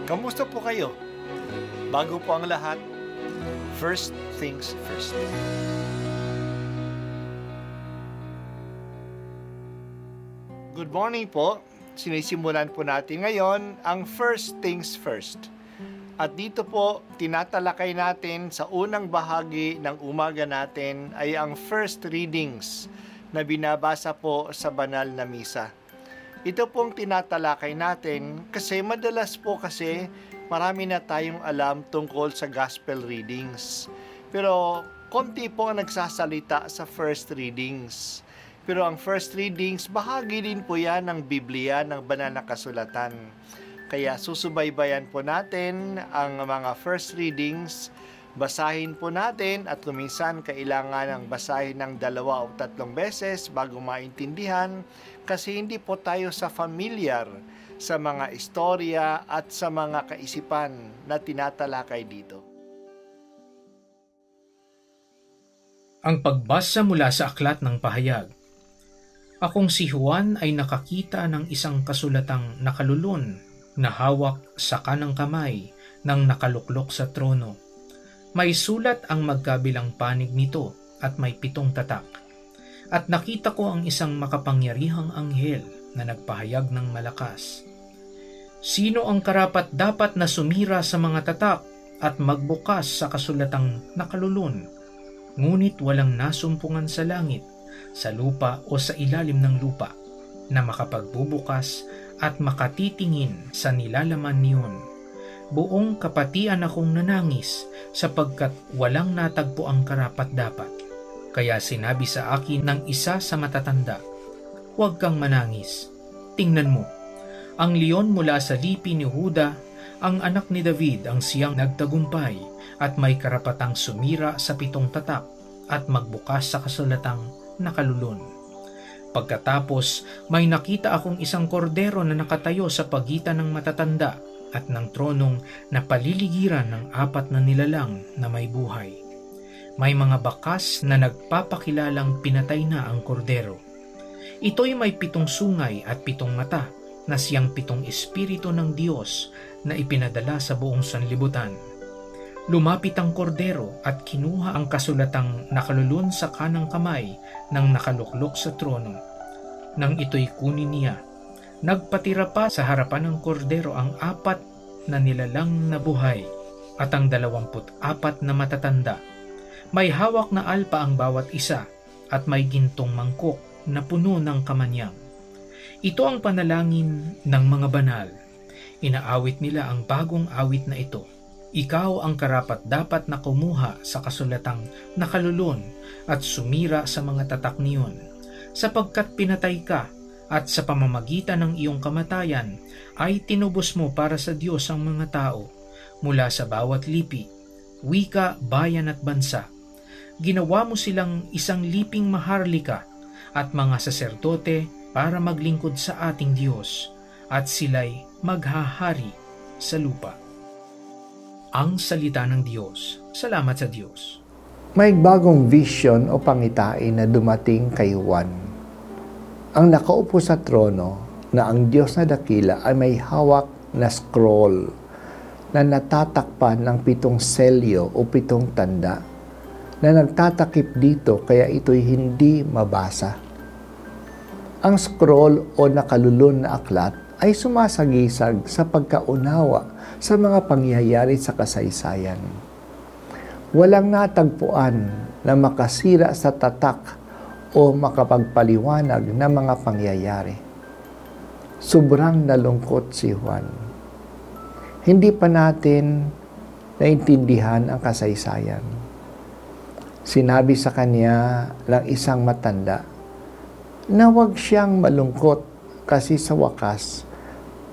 Kamusta po kayo? Bago po ang lahat, first things first. Good morning po. Sinisimulan po natin ngayon ang first things first. At dito po, tinatalakay natin sa unang bahagi ng umaga natin ay ang first readings na binabasa po sa banal na misa. Ito pong tinatalakay natin kasi madalas po kasi marami na tayong alam tungkol sa gospel readings. Pero konti po ang nagsasalita sa first readings. Pero ang first readings, bahagi din po yan ng Biblia, ng banal na kasulatan. Kaya susubaybayan po natin ang mga first readings, basahin po natin at kuminsan kailangan ng basahin ng 2 o 3 beses bago maintindihan kasi hindi po tayo familiar sa mga istorya at sa mga kaisipan na tinatalakay dito. Ang pagbasa mula sa Aklat ng Pahayag. Akong si Juan ay nakakita ng isang kasulatang nakalulun na hawak sa kanang kamay ng nakaluklok sa trono. May sulat ang magkabilang panig nito at may 7 tatak. At nakita ko ang isang makapangyarihang anghel na nagpahayag ng malakas. Sino ang karapat dapat na sumira sa mga tatak at magbukas sa kasulatang nakalulun? Ngunit walang nasumpungan sa langit, sa lupa o sa ilalim ng lupa na makapagbubukas at makatitingin sa nilalaman niyon. Buong kapatian akong nanangis sapagkat walang natagpo ang karapat-dapat. Kaya sinabi sa akin ng isa sa matatanda, "Huwag kang manangis. Tingnan mo, ang leon mula sa lipi ni Huda, ang anak ni David ang siyang nagtagumpay at may karapatang sumira sa 7 tatak at magbukas sa kasulatang nakalulun." Pagkatapos, may nakita akong isang kordero na nakatayo sa pagitan ng matatanda at ng tronong na paliligiran ng 4 na nilalang na may buhay. May mga bakas na nagpapakilalang pinatay na ang kordero. Ito'y may 7 sungay at 7 mata na siyang 7 espiritu ng Diyos na ipinadala sa buong sanlibutan. Lumapit ang kordero at kinuha ang kasulatang nakalulun sa kanang kamay ng nakaluklok sa trono. Nang ito'y kunin niya, nagpatira pa sa harapan ng kordero ang 4 na nilalang na buhay at ang 24 na matatanda. May hawak na alpa ang bawat isa at may gintong mangkok na puno ng kamanyang. Ito ang panalangin ng mga banal. Inaawit nila ang bagong awit na ito. Ikaw ang karapat-dapat na kumuha sa kasulatang nakalulun at sumira sa mga tatak niyon, sapagkat pinatay ka at sa pamamagitan ng iyong kamatayan ay tinubos mo para sa Diyos ang mga tao mula sa bawat lipi, wika, bayan at bansa. Ginawa mo silang isang liping maharlika at mga saserdote para maglingkod sa ating Diyos at sila'y maghahari sa lupa. Ang salita ng Diyos. Salamat sa Diyos. May bagong vision o pangitain na dumating kay Juan. Ang nakaupo sa trono na ang Diyos na dakila ay may hawak na scroll na natatakpan ng 7 selyo o 7 tanda na nagtatakip dito kaya ito'y hindi mabasa. Ang scroll o nakalulun na aklat ay sumasagisag sa pagkaunawa sa mga pangyayari sa kasaysayan. Walang natagpuan na makasira sa tatak o makapagpaliwanag ng mga pangyayari. Sobrang nalungkot si Juan. Hindi pa natin naintindihan ang kasaysayan. Sinabi sa kanya ng isang matanda na huwag siyang malungkot kasi sa wakas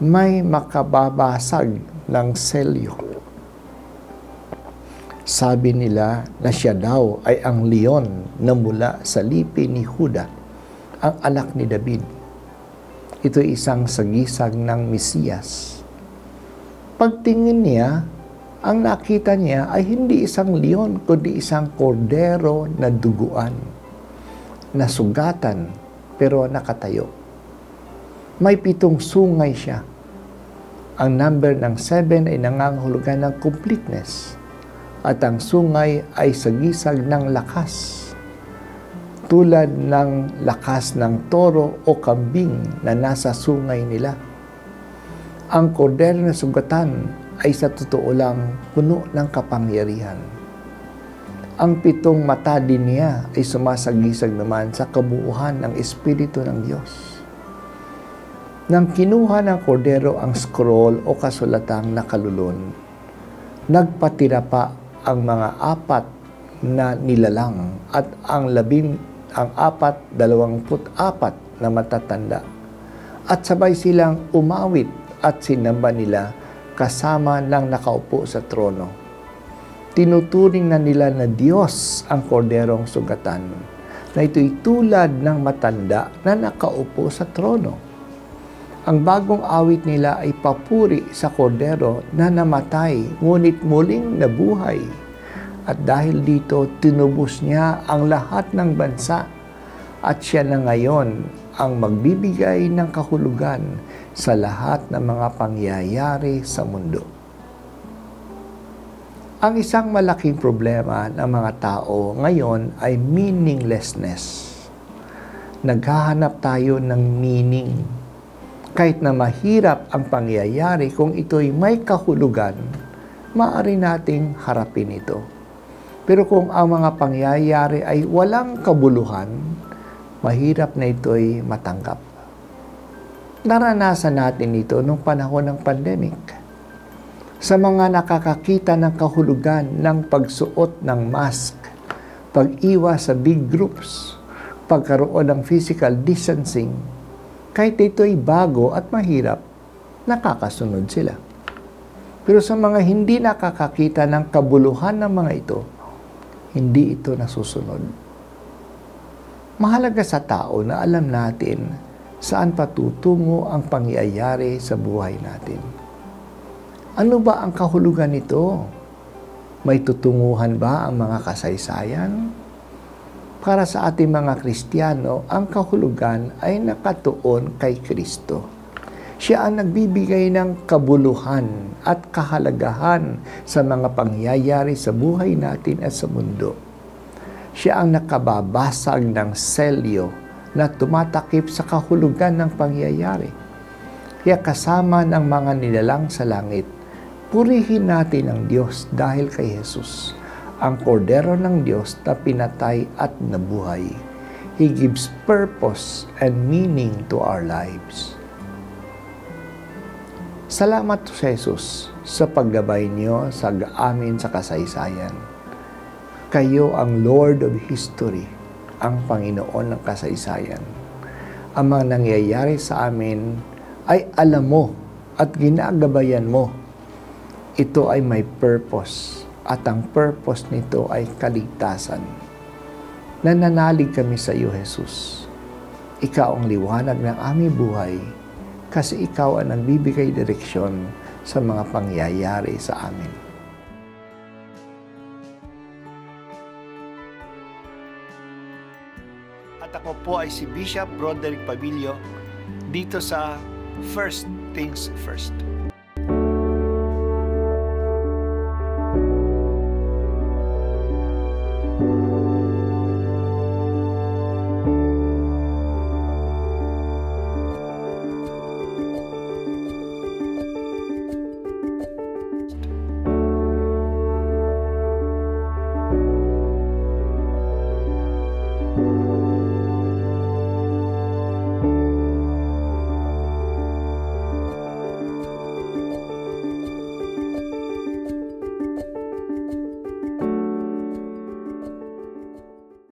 may makababasag ng selyo. Sabi nila na siya daw ay ang leon na mula sa lipi ni Huda, ang anak ni David. Ito isang sagisag ng Mesiyas. Pagtingin niya, ang nakita niya ay hindi isang leon kundi isang kordero na duguan, nasugatan pero nakatayo. May 7 sungay siya. Ang number ng 7 ay nangangahulugan ng completeness. At ang sungay ay sagisag ng lakas. Tulad ng lakas ng toro o kambing na nasa sungay nila. Ang kordero na sugatan ay sa totoo lang puno ng kapangyarihan. Ang 7 mata din niya ay sumasagisag naman sa kabuuan ng Espiritu ng Diyos. Nang kinuha ng kordero ang scroll o kasulatang nakalulun, nagpatira pa ang mga 4 na nilalang at ang 24 na matatanda. At sabay silang umawit at sinamba nila kasama ng nakaupo sa trono. Tinuturing na nila na Diyos ang korderong sugatan, na ito'y tulad ng matanda na nakaupo sa trono. Ang bagong awit nila ay papuri sa kordero na namatay, ngunit muling nabuhay. At dahil dito, tinubos niya ang lahat ng bansa at siya na ngayon ang magbibigay ng kahulugan sa lahat ng mga pangyayari sa mundo. Ang isang malaking problema ng mga tao ngayon ay meaninglessness. Naghahanap tayo ng meaning. Kahit na mahirap ang pangyayari, kung ito'y may kahulugan, maaari nating harapin ito. Pero kung ang mga pangyayari ay walang kabuluhan, mahirap na ito'y matanggap. Naranasan natin ito nung panahon ng pandemic. Sa mga nakakakita ng kahulugan ng pagsuot ng mask, pag-iwas sa big groups, pagkaroon ng physical distancing, kahit ito'y bago at mahirap, nakakasunod sila. Pero sa mga hindi nakakakita ng kabuluhan ng mga ito, hindi ito nasusunod. Mahalaga sa tao na alam natin saan patutungo ang pangyayari sa buhay natin. Ano ba ang kahulugan nito? May tutunguhan ba ang mga kasaysayan? Para sa ating mga Kristiyano, ang kahulugan ay nakatuon kay Kristo. Siya ang nagbibigay ng kabuluhan at kahalagahan sa mga pangyayari sa buhay natin at sa mundo. Siya ang nakababasag ng selyo na tumatakip sa kahulugan ng pangyayari. Kaya kasama ng mga nilalang sa langit, purihin natin ang Diyos dahil kay Jesus, ang kordero ng Diyos na pinatay at nabuhay. He gives purpose and meaning to our lives. Salamat sa Jesus sa paggabay niyo sa amin sa kasaysayan. Kayo ang Lord of History, ang Panginoon ng kasaysayan. Ang mga nangyayari sa amin ay alam mo at ginagabayan mo. Ito ay may purpose. At ang purpose nito ay kaligtasan. Nananalig kami sa iyo, Jesus. Ikaw ang liwanag ng aming buhay kasi ikaw ang nagbibigay direksyon sa mga pangyayari sa amin. At ako po ay si Bishop Broderick Pabilio dito sa First Things First.